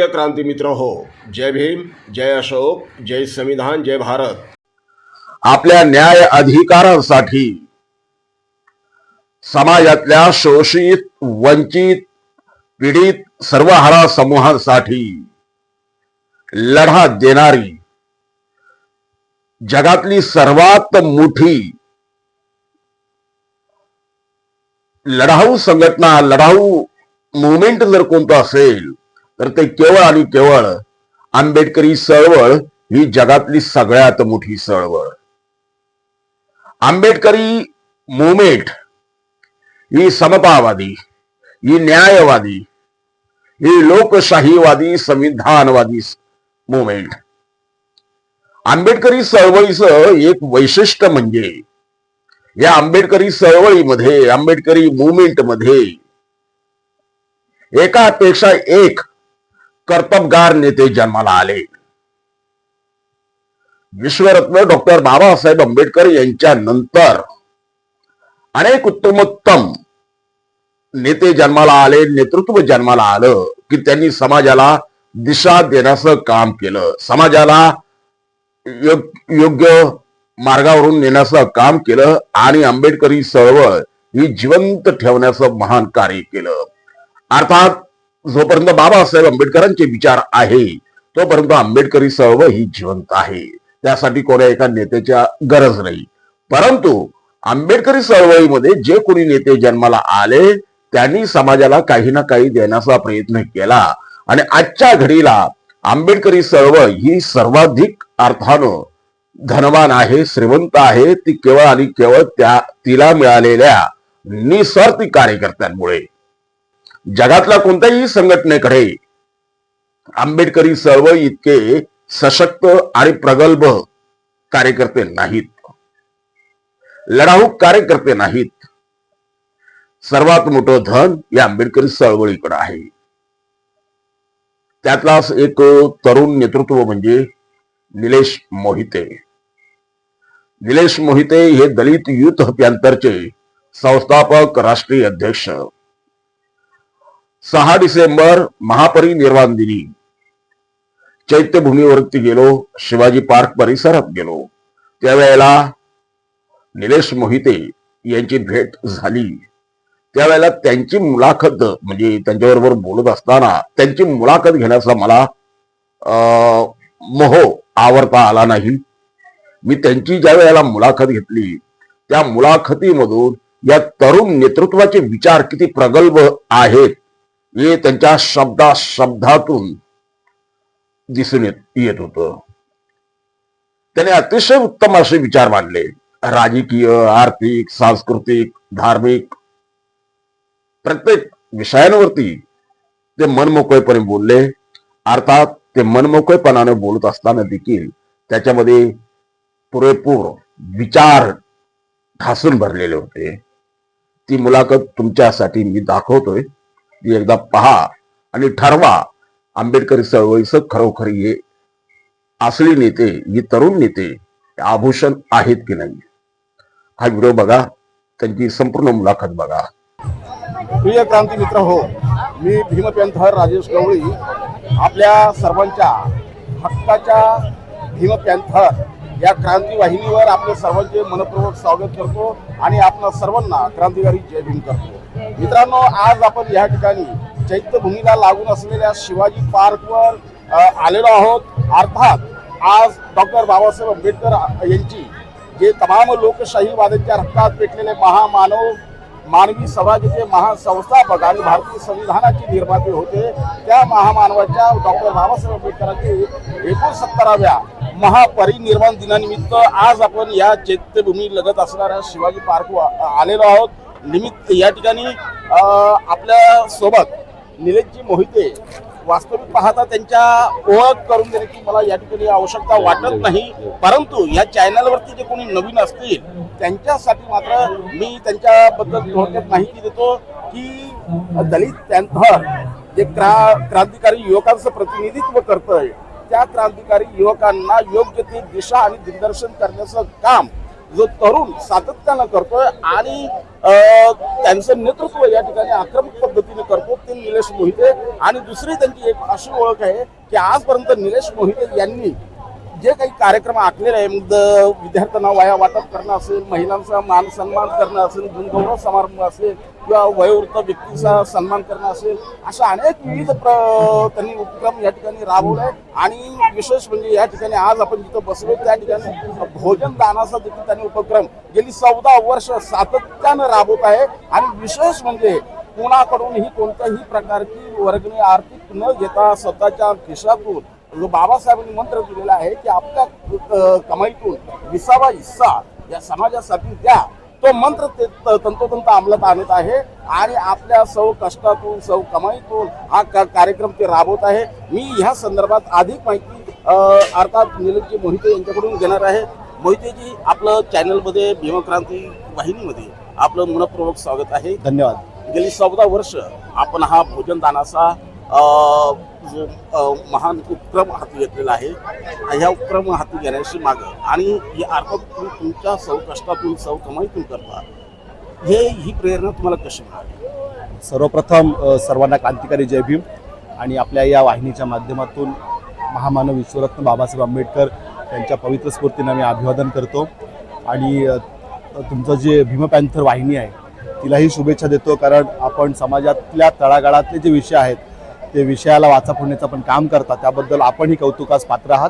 प्रिय क्रांती मित्र हो, जय भीम, जय अशोक, जय संविधान, जय भारत। आपल्या न्याय अधिकारांसाठी समाजातल्या शोषित, वंचित, पीडित सर्वहारा समूहांसाठी लढा देणारी जगातली सर्वात मोठी लढाऊ संघटना, लढाऊ मुवमेंट जर कोणतं असेल तर ते केवळ आणि केवळ आंबेडकरी चळवळ ही जगातली सगळ्यात मोठी चळवळ। आंबेडकरी मुवमेंट ही समतावादी, ही न्यायवादी, ही लोकशाहीवादी, संविधानवादी मुवमेंट। आंबेडकरी चळवळीचं एक वैशिष्ट्य म्हणजे या आंबेडकरी चळवळीमध्ये, आंबेडकरी मुवमेंटमध्ये एकापेक्षा एक कर्तबगार नेते जन्माला आले। विश्वरत्न डॉक्टर बाबासाहेब आंबेडकर यांच्या नंतर अनेक उत्तमोत्तम नेते जन्माला आले, नेतृत्व जन्माला आलं की त्यांनी समाजाला दिशा देण्याचं काम केलं, समाजाला योग्य मार्गावरून नेण्याचं काम केलं आणि आंबेडकरी चळवळ ही जिवंत ठेवण्याचं महान कार्य केलं। अर्थात जोपर्यंत बाबासाहेब आंबेडकरांचे विचार आहे तोपर्यंत आंबेडकरी चळवळ ही जिवंत आहे, त्यासाठी कोणा एका नेत्याची गरज नाही। परंतु आंबेडकरी चळवळीमध्ये जे कोणी नेते जन्माला आले त्यांनी समाजाला काही ना काही देण्याचा प्रयत्न केला आणि आजच्या घडीला आंबेडकरी चळवळ ही सर्वाधिक अर्थानं धनवान आहे, श्रीमंत आहे, ती केवळ आणि केवळ तिला मिळालेल्या निस्वार्थी कार्यकर्त्यांमुळे। जगातल्या कोणत्याही संघटनेकडे आंबेडकरी चळवळ इतके सशक्त आणि प्रगल्भ कार्यकर्ते नाहीत, लढाऊ कार्यकर्ते नाहीत। सर्वात मोठं धन या आंबेडकरी चळवळीकडे आहे। त्यातलाच एक तरुण नेतृत्व म्हणजे निलेश मोहिते। निलेश मोहिते हे दलित युथ पॅंथरचे संस्थापक, राष्ट्रीय अध्यक्ष। 6 डिसेंबर महापरिनिर्वाण दिनी चैत्यभूमीवरती गेलो, शिवाजी पार्क परिसरात गेलो, त्यावेळेला निलेश मोहिते यांची भेट झाली। त्यावेळेला त्यांची मुलाखत म्हणजे त्यांच्याबरोबर बोलत असताना त्यांची मुलाखत घेण्याचा मला मोह आवरता आला नाही। मी त्यांची ज्या वेळेला मुलाखत घेतली त्या मुलाखतीमधून या तरुण नेतृत्वाचे विचार किती प्रगल्भ आहेत हे त्यांच्या शब्दातून दिसून येत होतं। त्याने अतिशय उत्तम असे विचार मांडले, राजकीय, आर्थिक, सांस्कृतिक, धार्मिक प्रत्येक विषयांवरती ते मनमोकळेपणे बोलले। अर्थात ते मनमोकळेपणाने बोलत असताना देखील त्याच्यामध्ये पुरेपूर विचार ठासून भरलेले होते। ती मुलाखत तुमच्यासाठी मी दाखवतोय, ती एकदा पहा आणि ठरवा आंबेडकरी चळवळीचं खरोखर हे असली नेते, ही तरुण नेते आभूषण आहेत की नाही। हा व्हिडिओ बघा, त्यांची संपूर्ण मुलाखत बघा। प्रिय क्रांती मित्र हो, मी भीम पॅंथर राजेश गवळी आपल्या सर्वांच्या हक्काच्या भीम पॅंथर या क्रांती वाहिनीवर आपले सर्वांचे मनपूर्वक स्वागत करतो आणि आपल्या सर्वांना क्रांतिकारी जय भीम करतो। मित्रांनो, आज आपण या ठिकाणी चैत्यभूमीला लागून असलेल्या शिवाजी पार्कवर आलेलो आहोत। अर्थात आज डॉक्टर बाबासाहेब आंबेडकर यांची जे तमाम लोकशाहीवाद्यांच्या रक्तात पेटलेले महामानव, मानवी स्वराज्याचे महासंस्थापक आणि भारतीय संविधानाचे निर्माते होते, त्या महामानवाच्या डॉक्टर बाबासाहेब आंबेडकरांचे 69व्या महापरिनिर्वाण दिनानिमित्त आज आपण या चैत्यभूमी लगत असणाऱ्या शिवाजी पार्क आलेलो आहोत। निमित्त या ठिकाणी आपल्या सोबत निलेशजी मोहिते, वास्तविक पाहता त्यांच्या ओळख करून देण्याची मला या ठिकाणी आवश्यकता वाटत नाही, परंतु या चॅनलवरती जे कोणी नवीन असतील त्यांच्यासाठी मात्र मी त्यांच्याबद्दल थोडक्यात माहिती देतो की दलित पॅंथर जे क्रांतिकारी युवकांचं प्रतिनिधित्व करतंय, त्या क्रांतिकारी युवकांना योग्य ते दिशा आणि दिग्दर्शन करण्याचं काम जो तरुण सातत्यानं करतोय आणि त्यांचं नेतृत्व या ठिकाणी आक्रमक पद्धतीने करतो ते निलेश मोहिते. आणि दुसरी त्यांची एक अशी ओळख आहे की आजपर्यंत निलेश मोहिते यांनी जे काही कार्यक्रम आखलेले आहे, मग विद्यार्थ्यांना वह्या वाटप करणं असेल, महिलांचा मान सन्मान करणं असेल, गुणगौरव समारंभ असेल किंवा वयोवृद्ध व्यक्तीचा सन्मान करणं असेल, अशा अनेक विविध त्यांनी उपक्रम या ठिकाणी राबवले. आणि विशेष म्हणजे या ठिकाणी आज आपण जिथं बसलो त्या ठिकाणी भोजन दानाचा देखील त्यांनी उपक्रम गेली 14 वर्ष सातत्यानं राबवत आहे. आणि विशेष म्हणजे कोणाकडूनही कोणत्याही प्रकारची वर्गणी आर्थिक न घेता स्वतःच्या खिशातून जो बाबासाहेबांनी मंत्र दिलेला आहे की आपल्या कमाईतून 20वा हिस्सा या समाजासाठी द्या, तो मंत्र ते तंतोतंत अंमलात आणत आहे. आणि आपल्या सौ कष्टातून सौ कमाईतून हा कार्यक्रम ते राबवत आहे. मी ह्या संदर्भात अधिक माहिती अर्थात निलेशजी मोहिते यांच्याकडून घेणार आहे. मोहितेजी, आपलं चॅनलमध्ये भीमक्रांती वाहिनीमध्ये आपलं मनपूर्वक स्वागत आहे. धन्यवाद. गेली 14 वर्ष आपण हा भोजन दानाचा जो महान उपक्रम हाती घेतलेला आहे, ह्या उपक्रम हाती घेण्याची मागं आणि हे अर्थात तुम्ही तुमच्या सौ कष्टातून सौ कमाईतून करता, ही प्रेरणा तुम्हाला कशी मिळाली? सर्वप्रथम सर्वांना क्रांतिकारी जय भीम. आणि आपल्या या वाहिनीच्या माध्यमातून महामानव विश्वरत्न बाबासाहेब आंबेडकर यांच्या पवित्र स्फूर्तीनं मी अभिवादन करतो. आणि तुमचं जे भीम पॅन्थर वाहिनी आहे तिलाही शुभेच्छा देतो, कारण आपण समाजातल्या तळागाळातले जे विषय आहेत ते विषयाला वाचा फोडण्याचं पण काम करता, त्याबद्दल आपणही कौतुकास पात्र आहात.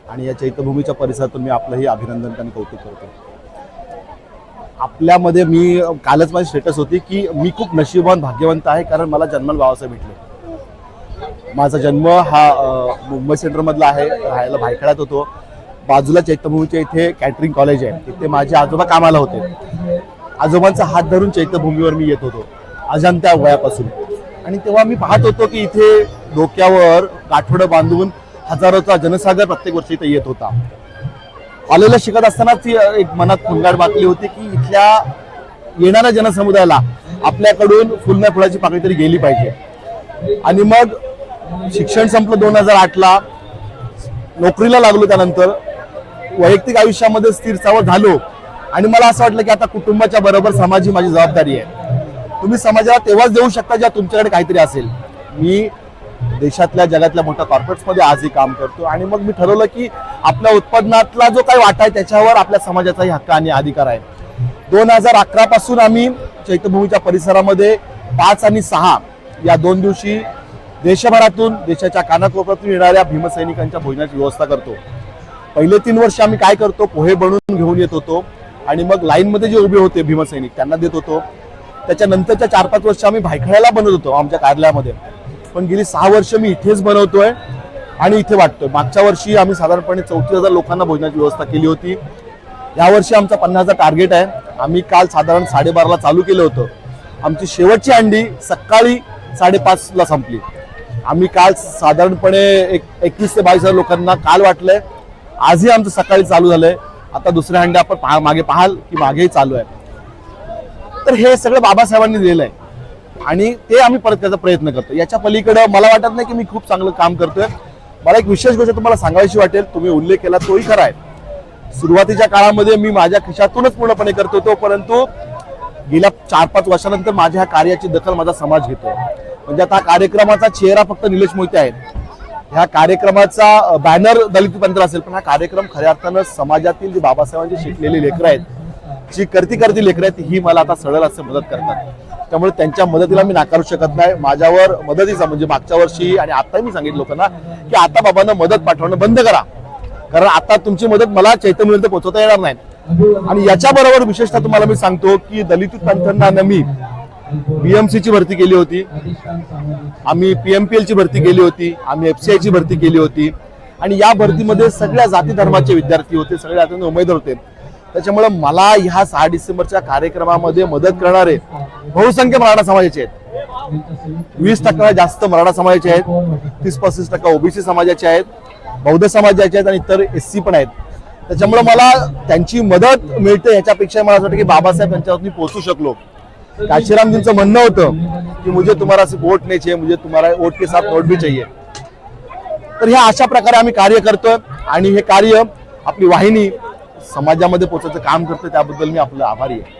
आणि या चैत्यभूमीच्या परिसरातून मी आपलंही अभिनंदन आणि कौतुक करतो. आपल्यामध्ये मी कालच माझी स्टेटस होती की मी खूप नशीबवान भाग्यवंत आहे, कारण मला जन्माला बाबासाहेब भेटले. माझा जन्म हा मुंबई सेंट्रलमधला आहे, राहायला भायखळ्यात होतो. बाजूला चैत्यभूमीच्या इथे कॅटरिंग कॉलेज आहे, तिथे माझे आजोबा कामाला होते. आजोबांचा हात धरून चैत्यभूमीवर मी येत होतो अजंता वयापासून. आणि तेव्हा मी पाहत होतो की इथे डोक्यावर गाठोडं बांधून हजारोचा जनसागर प्रत्येक वर्षी इथे येत होता. कॉलेजला शिकत असताना ती एक मनात खुणगाड बातली होती की इथल्या येणाऱ्या जनसमुदायाला आपल्याकडून फुलण्या फुलाची पाकळी तरी गेली पाहिजे. आणि मग शिक्षण संपलं 2008ला, नोकरीला लागलो. त्यानंतर वैयक्तिक आयुष्यामध्ये स्थिर सावध झालो आणि मला असं वाटलं की आता कुटुंबाच्या बरोबर समाजाची माझी जबाबदारी आहे. तुम्ही समाजाला तेव्हाच देऊ शकता जेव्हा तुमच्याकडे काहीतरी असेल. मी देशातल्या जगातल्या मोठ्या कॉर्पोरेट्समध्ये आजही काम करतो आणि मग मी ठरवलं की आपल्या उत्पादनातला जो काही वाटा आहे त्याच्यावर आपल्या समाजाचाही हक्क आणि अधिकार आहे. 2011 पासून आम्ही चैत्यभूमीच्या परिसरामध्ये 5 आणि 6 या 2 दिवशी देशभरातून देशाच्या कानाकोपऱ्यातून येणाऱ्या भीमसैनिकांच्या भोजनाची व्यवस्था करतो. पहिले 3 वर्ष आम्ही काय करतो, पोहे बनवून घेऊन येत होतो आणि मग लाईनमध्ये जे उभे होते भीमसैनिक त्यांना देत होतो. त्याच्यानंतरच्या 4-5 वर्ष आम्ही भायखळ्याला बनवत होतो आमच्या कार्यालयामध्ये, पण गेली 6 वर्ष मी इथेच बनवतोय आणि इथे वाटतोय. मागच्या वर्षी आम्ही साधारणपणे 34,000 लोकांना भोजनाची व्यवस्था केली होती. यावर्षी आमचा 50,000 टार्गेट आहे. आम्ही काल साधारण 12:30ला चालू केलं होतं. आमची शेवटची अंडी सकाळी 5:30ला संपली. आम्ही काल साधारणपणे 21 ते 22,000 लोकांना काल वाटलंय. आजही आमचं सकाळी चालू झालंय. आता दुसऱ्या हंडे आपण मागे पाहाल की मागेही चालू आहे. तर हे सगळं बाबासाहेबांनी दिलेलं आहे आणि ते आम्ही परत त्याचा प्रयत्न करतो. याच्या पलीकडे मला वाटत नाही की मी खूप चांगलं काम करतोय. मला एक विशेष गोष्ट तुम्हाला सांगायची वाटेल, तुम्ही उल्लेख केला तोही खरा आहे. सुरुवातीच्या काळामध्ये मी माझ्या खिशातूनच पूर्णपणे करत होतो, परंतु गेल्या 4-5 वर्षानंतर माझ्या ह्या कार्याची दखल माझा समाज घेतोय. म्हणजे आता कार्यक्रमाचा चेहरा फक्त निलेश मोहिते आहेत, ह्या कार्यक्रमाचा बॅनर दलित पंथ असेल, पण हा कार्यक्रम खऱ्या अर्थानं समाजातील जी बाबासाहेबांची शिकलेली लेकरं आहेत, जी करती लेकरं आहेत, ही मला आता सरळ असं मदत करतात. त्यामुळे त्यांच्या मदतीला मी नाकारू शकत नाही. माझ्यावर मदतीचा म्हणजे मागच्या वर्षी आणि आताही मी सांगितलं लोकांना की आता बाबांना मदत पाठवणं बंद करा, कारण आता तुमची मदत मला चैत्यभूमीपर्यंत पोहोचवता येणार नाही. आणि याच्याबरोबर विशेषतः तुम्हाला मी सांगतो की दलित पंथांना मी BMC ची भरती केली होती, आम्ही PMPL ची भरती केली होती, आम्ही FCI ची भरती केली होती आणि या भरतीमध्ये सगळ्या जाती धर्माचे विद्यार्थी होते, सगळ्या उमेदवार होते. त्याच्यामुळे मला ह्या 6 डिसेंबरच्या कार्यक्रमामध्ये मदत करणारे बहुसंख्य मराठा समाजाचे आहेत. 20% जास्त मराठा समाजाचे आहेत, 30-35% OBC समाजाचे आहेत, बौद्ध समाजाचे आहेत आणि इतर SC पण आहेत. त्याच्यामुळे मला त्यांची मदत मिळते ह्याच्यापेक्षा मला असं वाटतं की बाबासाहेब यांच्यावर मी पोहोचू शकलो. काशीरामजींचं म्हणणं होतं की मुझे तुम्हारा सिर्फ वोट नहीं चाहिए, मुझे तुम्हारा वोट के साथ नोट भी चाहिए. तर ह्या अशा प्रकारे आम्ही कार्य करतोय आणि हे कार्य आपली वाहिनी समाजामध्ये पोहोचायचं काम करतं त्याबद्दल मी आपलं आभारी आहे.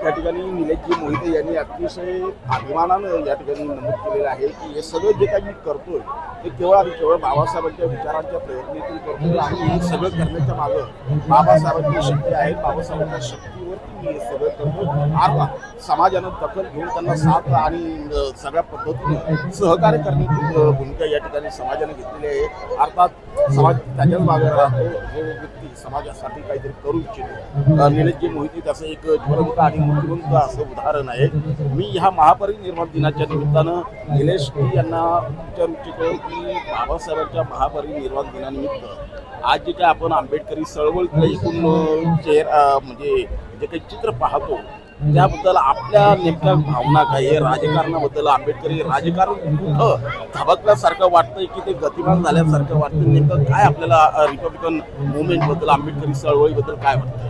या ठिकाणी निलेशजी मोहिते यांनी अतिशय अभिमानानं या ठिकाणी नमूद केलेलं आहे की हे सगळं जे काही मी करतोय ते केवळ आणि केवळ बाबासाहेबांच्या विचारांच्या प्रयत्नातून करतोय आणि हे सगळं करण्याच्या मागं बाबासाहेबांची शक्ती आहे. बाबासाहेबांच्या शक्तीवरती मी हे सगळं करतो. अर्थात समाजानं दखल घेऊन त्यांना साथ आणि सगळ्या पद्धतीनं सहकार्य करण्याची भूमिका या ठिकाणी समाजाने घेतलेली आहे. अर्थात समाज त्याच्याच मागे राहतो जो व्यक्ती समाजासाठी काहीतरी करू इच्छितो. निलेशजी मोहिते त्याचं एक ज्वलंत आणि मूर्तिमंत असं उदाहरण आहे. मी ह्या महापरिनिर्वाण दिनाच्या निमित्तानं निलेश यांना विचारू इच्छितो की बाबासाहेबांच्या महापरिनिर्वाण दिनानिमित्त आज जे काय आपण आंबेडकरी चळवळीतलं एकूण म्हणजे जे काही चित्र पाहतो त्याबद्दल आपल्या नेमक्या भावना काय आहे. राजकारणाबद्दल आंबेडकरी राजकारण कुठं धबकल्यासारखं वाटतंय की ते गतिमान झाल्यासारखं वाटतं. नेमकं काय आपल्याला रिपब्लिकन मुवमेंटबद्दल आंबेडकरी चळवळीबद्दल काय वाटतं?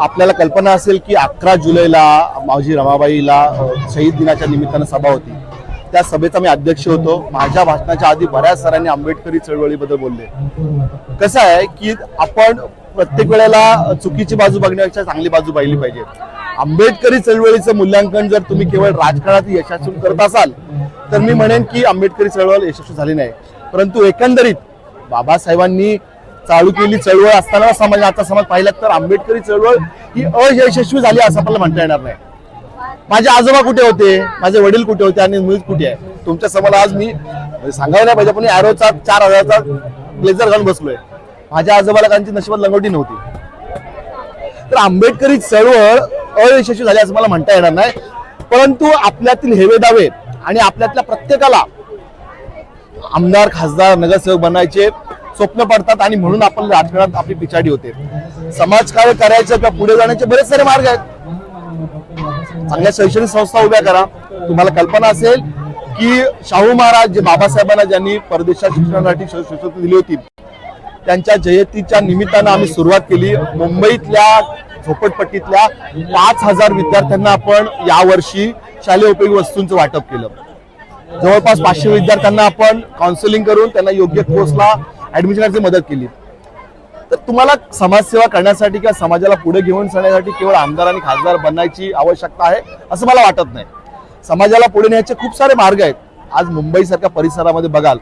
आपल्याला कल्पना असेल की 11 जुलैला मावजी रमाबाईला शहीद दिनाच्या निमित्तानं सभा होती. त्या सभेचा मी अध्यक्ष होतो. माझ्या भाषणाच्या आधी बऱ्याच सरांनी आंबेडकरी चळवळीबद्दल बोलले. कसं आहे की आपण प्रत्येक वेळेला चुकीची बाजू बघण्यापेक्षा चांगली बाजू पाहिली पाहिजे. आंबेडकरी चळवळीचं मूल्यांकन जर तुम्ही केवळ राजकारणात यशस्वी करत असाल तर मी म्हणेन की आंबेडकरी चळवळ यशस्वी झाली नाही. परंतु एकंदरीत बाबासाहेबांनी चालू केली चळवळ असताना समाजाचा समाज पाहिला तर आंबेडकरी चळवळ ही अयशस्वी झाली असं आपल्याला म्हणता येणार नाही. माझे आजोबा कुठे होते, माझे वडील कुठे होते आणि मी कुठे आहे तुमच्या समोर आज मी सांगायला नाही पाहिजे पण ॲरोचा 4000चा ब्लेझर घालून बसलोय. माझ्या आजोबाला त्यांची नशिबात लंगोटी नव्हती. तर आंबेडकरी चळवळ अयशस्वी झाली असं मला म्हणता येणार नाही. परंतु आपल्यातील हेवेदावे आणि आपल्यातल्या प्रत्येकाला आमदार खासदार नगरसेवक बनायचे स्वप्न पडतात आणि म्हणून आपण राजकारणात आपली पिछाडी होते. समाजकार्य करायचं किंवा पुढे जाण्याचे बरेच सारे मार्ग आहेत. चांगल्या शैक्षणिक संस्था उभ्या करा. तुम्हाला कल्पना असेल की शाहू महाराज जे बाबासाहेबांना ज्यांनी परदेशात शिक्षणासाठी शिष्यवृत्ती दिली होती त्यांच्या जयंतीच्या निमित्तानं आम्ही सुरुवात केली. मुंबईतल्या झोपडपट्टीतल्या 5000 विद्यार्थ्यांना आपण यावर्षी शालेय उपयोगी वस्तूंचं वाटप केलं. जवळपास 500 विद्यार्थ्यांना आपण काउन्सिलिंग करून त्यांना योग्य कोर्सला ऍडमिशनची मदत केली. तर तुम्हाला समाजसेवा करण्यासाठी किंवा समाजाला पुढे घेऊन जाण्यासाठी केवळ आमदार आणि खासदार बनण्याची आवश्यकता आहे असं मला वाटत नाही. समाजाला पुढे नेण्याचे खूप सारे मार्ग आहेत. आज मुंबईसारख्या परिसरामध्ये बघाल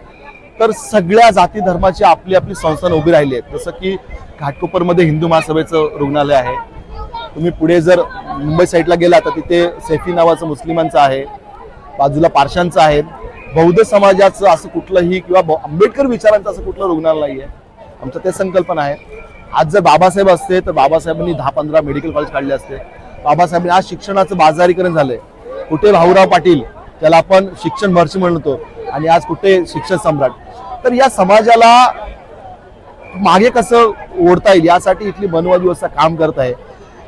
तर सगळ्या जाती धर्माची आपली आपली संस्थान उभी राहिली आहेत. जसं की घाटकोपरमध्ये हिंदू महासभेचं रुग्णालय आहे. तुम्ही पुढे जर मुंबई साईडला गेला तर तिथे सैफी नावाचं मुस्लिमांचं आहे, बाजूला पारशांचं आहे. बौद्ध समाजाचं असं कुठलंही किंवा आंबेडकर विचारांचं असं कुठलं रुग्णालय नाही आहे. आमचं ते संकल्पना आहे. आज जर बाबासाहेब असते तर बाबासाहेबांनी 10-15 मेडिकल कॉलेज काढले असते. बाबासाहेबांनी आज शिक्षणाचं बाजारीकरण झालंय. कुठे भाऊराव पाटील त्याला आपण शिक्षण महर्षी म्हणतो आणि आज कुठे शिक्षण सम्राट. तर या समाजाला मागे कसं ओढता येईल यासाठी इथली मनवादी व्यवस्था काम करत आहे.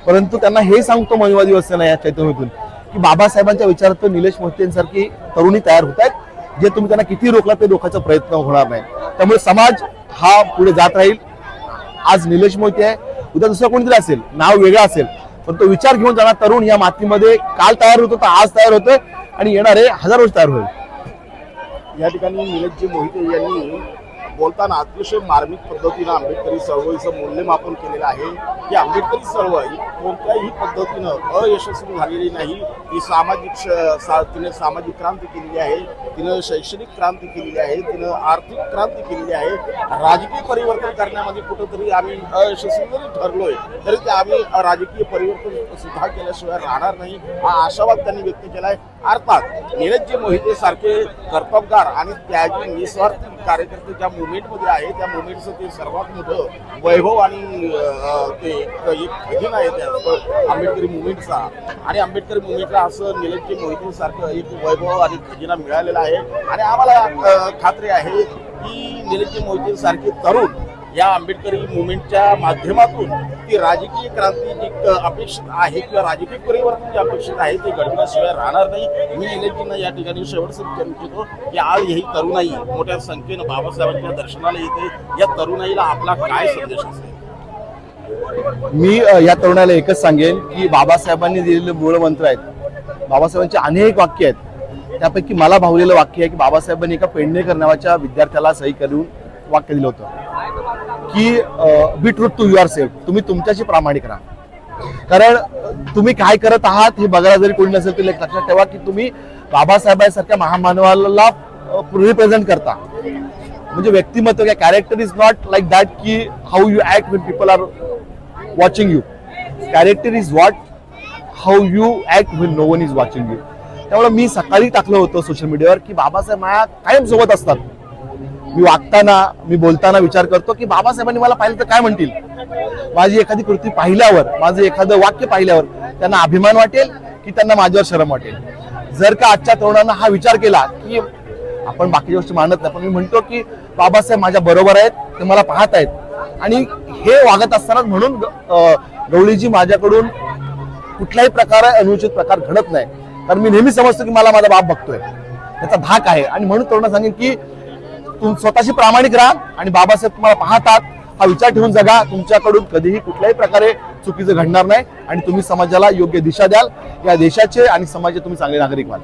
परंतु त्यांना हे सांगतो मनवादी व्यवस्थेला या चैतन्यातून की बाबासाहेबांच्या विचारात निलेश मोहितेंसारखी तरुणी तयार होत आहेत. जे तुम्ही त्यांना किती रोखला ते रोखायचा प्रयत्न होणार नाही. त्यामुळे समाज हा पुढे जात राहील. आज निलेश मोहिते आहे, उद्या दुसरा कोणीतरी असेल, नाव वेगळं असेल, पण तो विचार घेऊन जाणार तरुण या मातीमध्ये काल तयार होतो तर आज तयार होतोय आणि येणारे 1000 वर्ष तयार होईल. या ठिकाणी निलेशजी मोहिते यांनी बोलताना अतिशय मार्मिक पद्धतीनं आंबेडकरी चळवळीचं मूल्यमापन केलेलं आहे की आंबेडकरी चळवळ ही कोणत्याही पद्धतीनं अयशस्वी झालेली नाही. ही तिने सामाजिक क्रांती केलेली आहे, तिनं शैक्षणिक क्रांती केलेली आहे, तिनं आर्थिक क्रांती केलेली आहे. राजकीय परिवर्तन करण्यामध्ये कुठंतरी आम्ही अयशस्वी जरी ठरलोय तरी ते आम्ही राजकीय परिवर्तन सुद्धा केल्याशिवाय राहणार नाही हा आशावाद त्यांनी व्यक्त केला आहे. अर्थात निलेशजी मोहिते सारखे कर्तबगार आणि त्यागी निस्वार्थी कार्यकर्ते ज्या मुवमेंटमध्ये आहे त्या मुवमेंटचं ते सर्वात मोठं वैभव आणि ते एक खजिना आहे त्या आंबेडकरी मुवमेंटचा. आणि आंबेडकरी मुवमेंटला असं निलेशजी मोहिते सारखं एक वैभव आणि खजिना मिळालेला आहे. आणि आम्हाला खात्री आहे की निलेशजी मोहिते सारखे तरुण या आंबेडकरी मुवमेंटच्या माध्यमातून ती राजकीय क्रांती जी अपेक्षित आहे किंवा राजकीय परिवर्तन जे अपेक्षित आहे ते घडविण्याशिवाय राहणार नाही. मी निलेशजींना या ठिकाणी शेवटचं विचारू इच्छितो की आज ही तरुणाई मोठ्या संख्येनं बाबासाहेबांच्या दर्शनाला येते. या तरुणाईला आपला काय संदेश असेल? मी या तरुणाला एकच सांगेन की बाबासाहेबांनी दिलेले मूळमंत्र आहेत. बाबासाहेबांचे अनेक वाक्य आहेत. त्यापैकी मला भावलेलं वाक्य आहे की बाबासाहेबांनी एका पेडणेकर नावाच्या विद्यार्थ्याला सही करून वाक्य दिलं होतं. की बी ट्रूथ टू युअर सेल्फ, तुम्ही तुमच्याशी प्रामाणिक राहा. कारण तुम्ही काय करत आहात हे बघायला जरी कोणी नसेल तरी लक्षात ठेवा की तुम्ही बाबासाहेबांसारख्या महामानवाला रिप्रेझेंट करता. म्हणजे व्यक्तिमत्व काय, character is not like that की how you act when people are watching you. Character is what how you act when no one is watching you. त्यामुळे मी सकाळी टाकलं होतं सोशल मीडियावर की बाबासाहेब माझ्या कायम सोबत असतात. मी वागताना, मी बोलताना विचार करतो की बाबासाहेबांनी मला पाहिलं तर काय म्हणतील. माझी एखादी कृती पाहिल्यावर, माझं एखादं वाक्य पाहिल्यावर त्यांना अभिमान वाटेल की त्यांना माझ्यावर शरम वाटेल. जर का आजच्या तरुणांना हा विचार केला की आपण बाकी गोष्टी मानत नाही, पण मी म्हणतो की बाबासाहेब माझ्या बरोबर आहेत, ते मला पाहत आहेत आणि हे वागत असताना म्हणून गवळीजी माझ्याकडून कुठल्याही प्रकारे अनुचित प्रकार घडत नाही. कारण मी नेहमी समजतो की मला माझा बाप बघतोय, त्याचा धाक आहे. आणि म्हणून तरुणांना सांगेन की तुम्ही स्वतःशी प्रामाणिक राहा आणि बाबासाहेब तुम्हाला पाहतात हा विचार ठेवून जगा. तुमच्याकडून कधीही कुठल्याही प्रकारे चुकीचं घडणार नाही आणि तुम्ही समाजाला योग्य दिशा द्याल. या देशाचे आणि समाजाचे तुम्ही चांगले नागरिक व्हाल.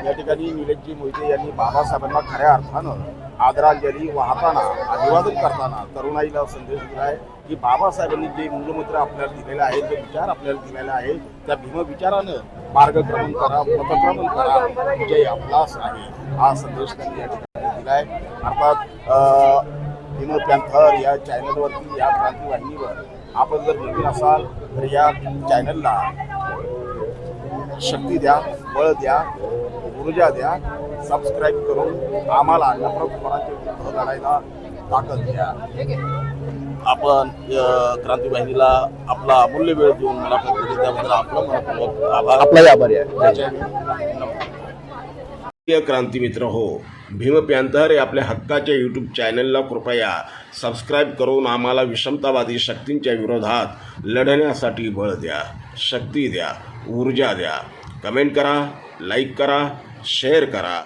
या ठिकाणी निलेशजी मोहिते यांनी बाबासाहेबांना खऱ्या अर्थानं आदरांजली वाहताना, अभिवादन करताना तरुणाईला संदेश दिला आहे की बाबासाहेबांनी जे मूलमंत्र आपल्याला दिलेले आहेत, जे विचार आपल्याला दिलेले आहेत, त्या भीमविचारानं मार्गक्रमण करा, पथक्रमण करा, विजय आपलाच आहे, हा संदेश त्यांनी या ठिकाणी दिला आहे. अर्थात भीम पॅन्थर या चॅनलवरती, या क्रांती वाहिनीवर आपण जर नवीन असाल तर या चॅनलला शक्ती द्या, बळ द्या, ऊर्जा द्या, सबस्क्राईब करून आम्हाला नफरतपणाचे विरुद्ध लढायला ताकद द्या. आपण क्रांती वाहिनीला आपला अमूल्य वेळ देऊन मुलाखत दिली त्याबद्दल आपलं मनपूर्वक आभार. आपलाही आभारी आहे. क्रांती मित्र हो, भीम पॅन्थर हे आपल्या हक्काच्या यूट्यूब चॅनलला कृपया सबस्क्राईब करून आम्हाला विषमतावादी शक्तींच्या विरोधात लढण्यासाठी बळ द्या, शक्ती द्या, ऊर्जा द्या. कमेंट करा, लाईक करा, शेअर करा.